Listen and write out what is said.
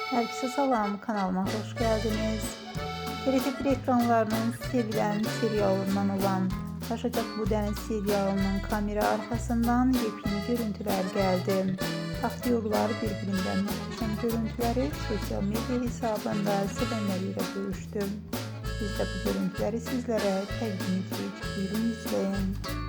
Herkese salam, kanalıma hoş geldiniz. TRT1 ekranlarının sevilen serialından olan Taşacak Bu Deniz serialının kamera arkasından yepyeni görüntüler geldi. Aktyorlar birbirinden muhteşem görüntüleri sosyal medya hesabında sevenleriyle bölüştü. Biz de bu görüntüleri sizlere təqdim edirik. Buyurun izleyin.